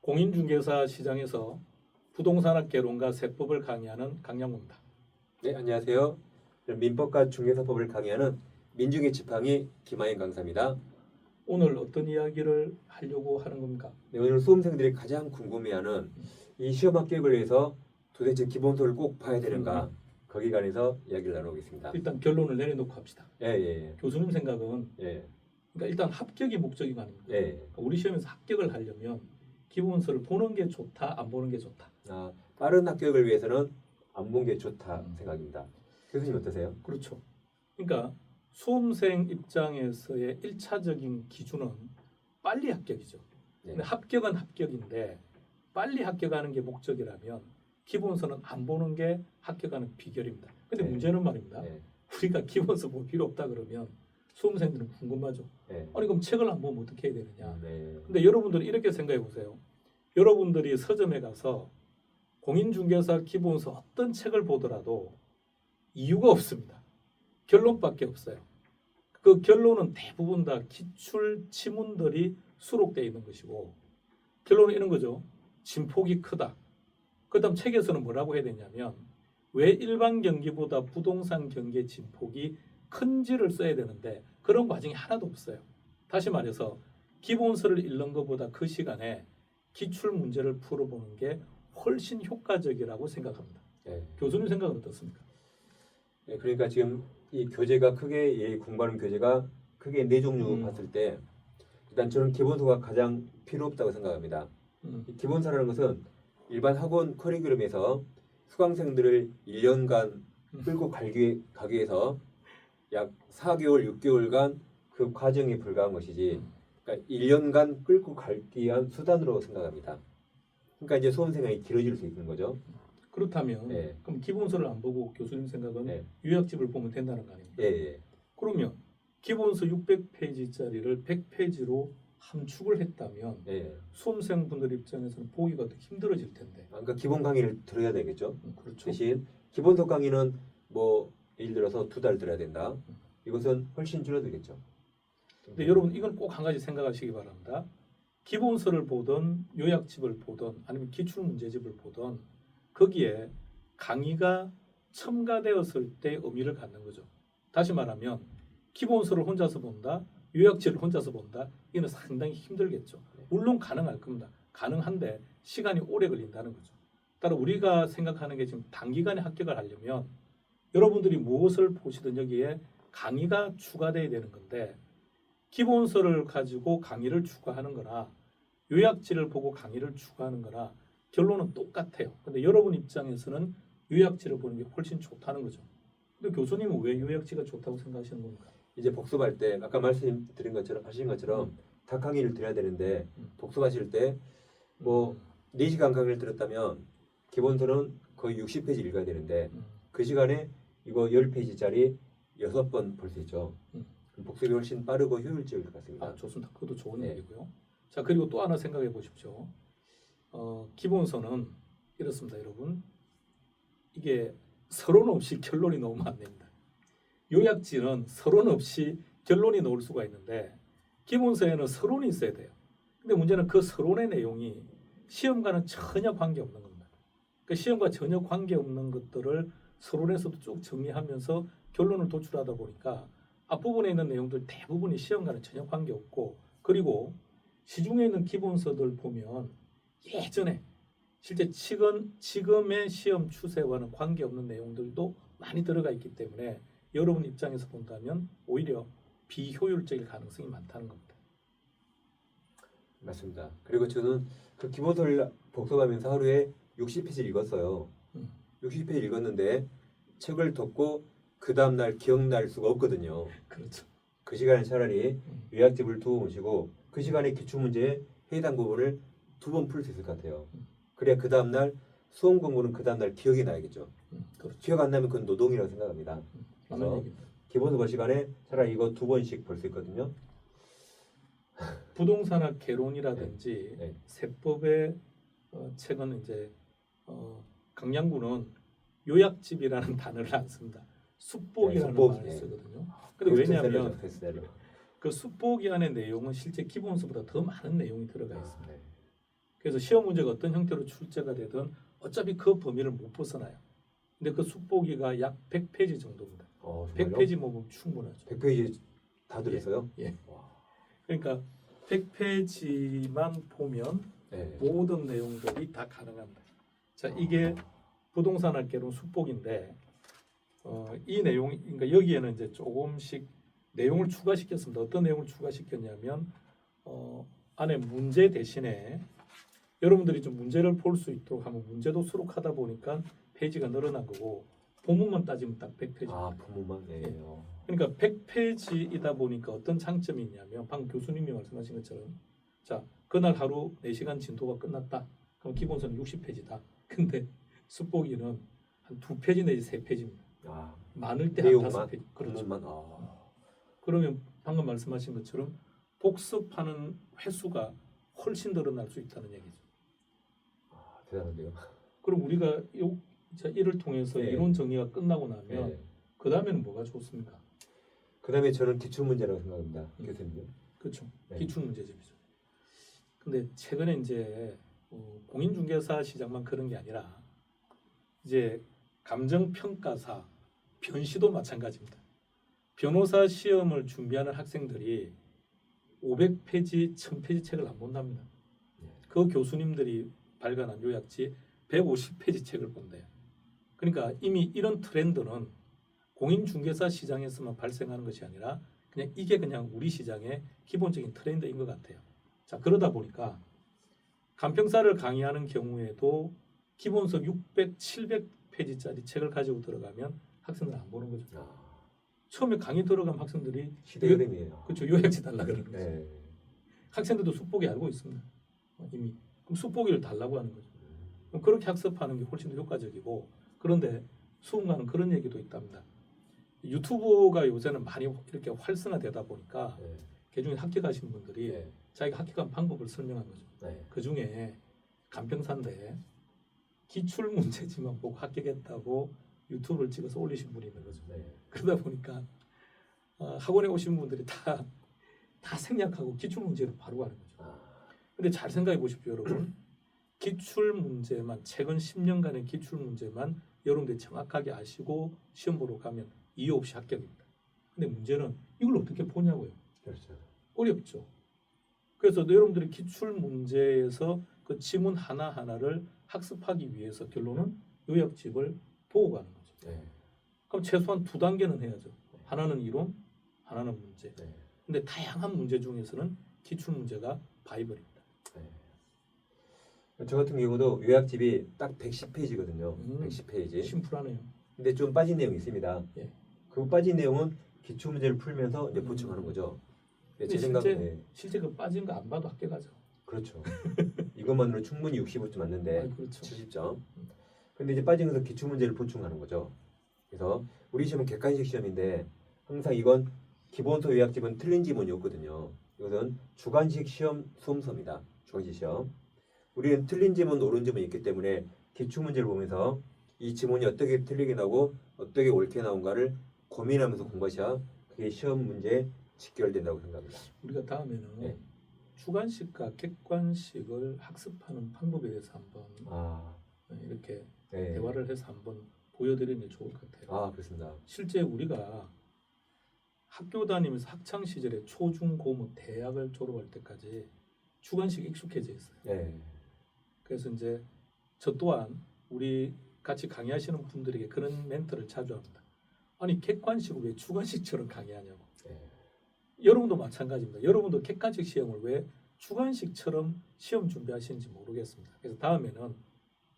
공인중개사 시장에서 부동산학 개론과 세법을 강의하는 강양구입니다. 네, 안녕하세요. 민법과 중개사법을 강의하는 민중의 지팡이 김하인 강사입니다. 오늘 어떤 이야기를 하려고 하는 겁니까? 네, 오늘 수험생들이 가장 궁금해하는 이 시험 합격을 위해서 도대체 기본서를 꼭 봐야 되는가? 거기에 관해서 이야기를 나눠보겠습니다. 일단 결론을 내려놓고 합시다. 예. 교수님 생각은 예. 그러니까 일단 합격이 목적이 아닙니다. 예. 그러니까 우리 시험에서 합격을 하려면 기본서를 보는 게 좋다, 안 보는 게 좋다. 빠른 합격을 위해서는 안 본 게 좋다 생각입니다. 교수님 어떠세요? 그렇죠. 그러니까 수험생 입장에서의 1차적인 기준은 빨리 합격이죠. 네. 근데 합격은 합격인데 빨리 합격하는 게 목적이라면 기본서는 안 보는 게 합격하는 비결입니다. 근데 네. 문제는 말입니다. 네. 우리가 기본서 볼 필요 없다 그러면 수험생들은 궁금하죠. 네. 아니 그럼 책을 안 보면 어떻게 해야 되느냐. 네. 근데 여러분들은 이렇게 생각해 보세요. 여러분들이 서점에 가서 공인중개사 기본서 어떤 책을 보더라도 이유가 없습니다. 결론밖에 없어요. 그 결론은 대부분 다 기출 지문들이 수록되어 있는 것이고 결론은 이런 거죠. 진폭이 크다. 그 다음 책에서는 뭐라고 해야 되냐면 왜 일반 경기보다 부동산 경기의 진폭이 큰지를 써야 되는데 그런 과정이 하나도 없어요. 다시 말해서 기본서를 읽는 것보다 그 시간에 기출 문제를 풀어보는 게 훨씬 효과적이라고 생각합니다. 네. 교수님 생각은 어떻습니까? 네, 그러니까 지금 이 교재가 크게 공부하는 교재가 크게 네 종류 봤을 때 일단 저는 기본서가 가장 필요 없다고 생각합니다. 이 기본서라는 것은 일반 학원 커리큘럼에서 수강생들을 1년간 끌고 가기 위해서 약 4개월, 6개월간 그 과정에 불과한 것이지 그러니까 1년간 끌고 가기 위한 수단으로 생각합니다. 그러니까 이제 수험생활이 길어질 수 있는 거죠. 그렇다면 네. 그럼 기본서를 안 보고 교수님 생각은 네. 요약집을 보면 된다는 거 아닙니까? 예. 그러면 기본서 600페이지짜리를 100페이지로 함축을 했다면 예. 수험생분들 입장에서는 보기가 더 힘들어질 텐데. 그러니까 기본 강의를 들어야 되겠죠. 그렇죠. 대신 기본서 강의는 뭐 예를 들어서 2달 들어야 된다. 이것은 훨씬 줄어들겠죠. 근데 여러분 이건 꼭 한 가지 생각하시기 바랍니다. 기본서를 보든 요약집을 보든 아니면 기출문제집을 보든 거기에 강의가 첨가되었을 때 의미를 갖는 거죠. 다시 말하면 기본서를 혼자서 본다, 요약집을 혼자서 본다. 이는 상당히 힘들겠죠. 물론 가능할 겁니다. 가능한데 시간이 오래 걸린다는 거죠. 따라 우리가 생각하는 게 지금 단기간에 합격을 하려면 여러분들이 무엇을 보시든 여기에 강의가 추가돼야 되는 건데 기본서를 가지고 강의를 추가하는 거나 요약지를 보고 강의를 추가하는 거나 결론은 똑같아요. 근데 여러분 입장에서는 요약지를 보는 게 훨씬 좋다는 거죠. 근데 교수님은 왜 요약지가 좋다고 생각하시는 겁니까? 이제 복습할 때 아까 말씀드린 것처럼 하신 것처럼 다 강의를 들어야 되는데 복습하실 때 뭐 4시간 강의를 들었다면 기본서는 거의 60페이지 읽어야 되는데 그 시간에 이거 10페이지짜리 6번 볼 수 있죠. 복습이 훨씬 빠르고 효율적일 것 같습니다. 좋습니다. 그것도 좋은 네. 얘기고요. 자, 그리고 또 하나 생각해 보십시오. 기본서는 이렇습니다, 여러분. 이게 서론 없이 결론이 나오면 안 됩니다. 요약지는 서론 없이 결론이 나올 수가 있는데 기본서에는 서론이 있어야 돼요. 근데 문제는 그 서론의 내용이 시험과는 전혀 관계없는 겁니다. 그 시험과 전혀 관계없는 것들을 서론에서도 쭉 정리하면서 결론을 도출하다 보니까 앞부분에 있는 내용들 대부분이 시험과는 전혀 관계없고 그리고 시중에 있는 기본서들 보면 예전에 실제 지금의 시험 추세와는 관계없는 내용들도 많이 들어가 있기 때문에 여러분 입장에서 본다면 오히려 비효율적일 가능성이 많다는 겁니다. 맞습니다. 그리고 저는 그 기본서를 복습하면서 하루에 60페이지 읽었어요. 60페이지 읽었는데 책을 덮고 그 다음날 기억날 수가 없거든요. 그렇죠. 그 시간에 차라리 요약집을 2번 보시고 그 시간에 기출문제에 해당 부분을 2번 풀 수 있을 것 같아요. 그래야 그 다음날 수험 공부는 그 다음날 기억이 나야겠죠. 그렇죠. 기억 안 나면 그건 노동이라고 생각합니다. 그래서 기본서 볼 시간에 차라리 이거 2번씩 볼 수 있거든요. 부동산학 개론이라든지 네. 세법의 책은 이제 강양구는 요약집이라는 단어를 안 씁니다. 숙복이라는 숙복, 말을 네. 쓰거든요. 근데 왜냐하면 베스트셀러. 그 숙복이 안의 내용은 실제 기본서보다 더 많은 내용이 들어가 있습니다. 그래서 시험 문제가 어떤 형태로 출제가 되든 어차피 그 범위를 못 벗어나요. 근데 그 숙보기가 약 100페이지 정도입니다. 정말요? 100페이지 먹으면 충분하죠. 100페이지 다 들었어요? 예. 와. 그러니까 100페이지만 보면 네. 모든 내용들이 다 가능합니다. 자, 이게 부동산 학개론 숙보기인데 이 내용, 그러니까 여기에는 이제 조금씩 내용을 추가시켰습니다. 어떤 내용을 추가시켰냐면 안에 문제 대신에 여러분들이 좀 문제를 볼 수 있도록 하면 문제도 수록하다 보니까 페이지가 늘어난 거고 본문만 따지면 딱 100페이지. 아, 부모만. 네. 예. 그러니까 100페이지이다 보니까 어떤 장점이 있냐면 방금 교수님이 말씀하신 것처럼 자, 그날 하루 4시간 진도가 끝났다. 그럼 기본서는 60페이지다. 근데 숙보기는 한 2페이지 내지 3페이지입니다. 아, 많을 때 한 내용만 5페이지. 그렇죠. 부모만. 아. 그러면 방금 말씀하신 것처럼 복습하는 횟수가 훨씬 늘어날 수 있다는 얘기죠. 아, 대단한데요. 그럼 우리가 이를 통해서 네. 이론 정리가 끝나고 나면 네. 그 다음에는 뭐가 좋습니까? 그다음에 저는 기출 문제라고 생각합니다. 교수님요. 그렇죠. 네. 기출 문제집이죠. 근데 최근에 이제 공인중개사 시장만 그런 게 아니라 이제 감정평가사, 변시도 마찬가지입니다. 변호사 시험을 준비하는 학생들이 500페이지, 1000페이지 책을 안 본답니다. 그 교수님들이 발간한 요약지 150페이지 책을 본대요. 그러니까 이미 이런 트렌드는 공인중개사 시장에서만 발생하는 것이 아니라 이게 그냥 우리 시장의 기본적인 트렌드인 것 같아요. 자, 그러다 보니까 간평사를 강의하는 경우에도 기본서 600, 700페이지짜리 책을 가지고 들어가면 학생들 안 보는 거죠. 아, 처음에 강의 들어가면 학생들이 시대 흐름이에요. 그렇죠. 요약지 달라 그러는 거죠. 네. 학생들도 숙보기 알고 있습니다. 이미. 그럼 숙보기를 달라고 하는 거죠. 그럼 그렇게 학습하는 게 훨씬 더 효과적이고 그런데 수험가는 그런 얘기도 있답니다. 유튜브가 요새는 많이 이렇게 활성화되다 보니까 네. 개중에 합격하신 분들이 네. 자기가 합격한 방법을 설명한 거죠. 네. 그 중에 간평사인데 기출 문제지만 보고 합격했다고 유튜브를 찍어서 올리신 분이 있는 거죠. 네. 그러다 보니까 학원에 오신 분들이 다 생략하고 기출 문제를 바로 가는 거죠. 아, 근데 잘 생각해 보십시오, 여러분. 기출 문제만 최근 10년간의 기출 문제만 여러분들이 정확하게 아시고 시험 보러 가면 이유 없이 합격입니다. 근데 문제는 이걸 어떻게 보냐고요. 그렇죠. 어렵죠. 그래서 여러분들이 기출 문제에서 그 지문 하나하나를 학습하기 위해서 결론은 요약집을 보고 가는 거죠. 네. 그럼 최소한 2단계는 해야죠. 하나는 이론, 하나는 문제. 네. 근데 다양한 문제 중에서는 기출 문제가 바이블입니다. 저 같은 경우도 요약집이 딱 110페이지거든요. 110페이지. 심플하네요. 근데 좀 빠진 내용이 있습니다. 예. 그 빠진 내용은 기출 문제를 풀면서 이제 보충하는 거죠. 제 근데 생각에 실제 그 빠진 거 안 봐도 합격하죠. 그렇죠. 이것만으로 충분히 65점 맞는데 그렇죠. 70점. 근데 이제 빠진 것은 기출 문제를 보충하는 거죠. 그래서 우리 시험은 객관식 시험인데 항상 이건 기본서 요약집은 틀린 지문이 없거든요. 이것은 주관식 시험 수험서입니다. 주관식 시험. 우리는 틀린 지문, 옳은 지문이 있기 때문에 기출 문제를 보면서 이 지문이 어떻게 틀리게 나오고 어떻게 옳게 나온가를 고민하면서 공부하셔야 그게 시험 문제에 직결된다고 생각합니다. 우리가 다음에는 네. 주관식과 객관식을 학습하는 방법에 대해서 한번 아, 이렇게 네. 대화를 해서 한번 보여드리는 게 좋을 것 같아요. 아, 그렇습니다. 실제 우리가 학교 다니면서 학창 시절에 초중 고 대학을 졸업할 때까지 주관식 익숙해져 있어요. 네. 그래서 이제 저 또한 우리 같이 강의하시는 분들에게 그런 멘트를 자주 합니다. 아니 객관식을 왜 주관식처럼 강의하냐고. 네. 여러분도 마찬가지입니다. 여러분도 객관식 시험을 왜 주관식처럼 시험 준비하시는지 모르겠습니다. 그래서 다음에는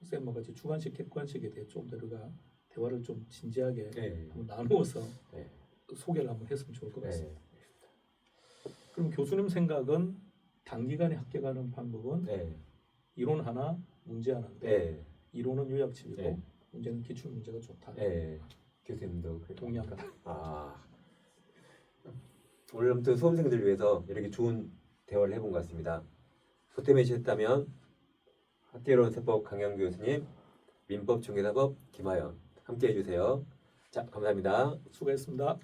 쌤과 같이 주관식, 객관식에 대해 좀 더 우리가 대화를 좀 진지하게 네. 한번 나누어서 네. 소개를 한번 했으면 좋을 것 같습니다. 네. 그럼 교수님 생각은 단기간에 합격하는 방법은 네. 이론 하나, 문제 하나인데 네. 이론은 요약집이고 네. 문제는 기출 문제가 좋다. 네. 교수님도 그렇게 동의합니다. 아, 오늘 아무튼 수험생들을 위해서 이렇게 좋은 대화를 해본 것 같습니다. 보탬이 되셨다면 학개론 세법 강영 교수님, 민법 중개사법 김하연 함께 해주세요. 자, 감사합니다. 수고했습니다.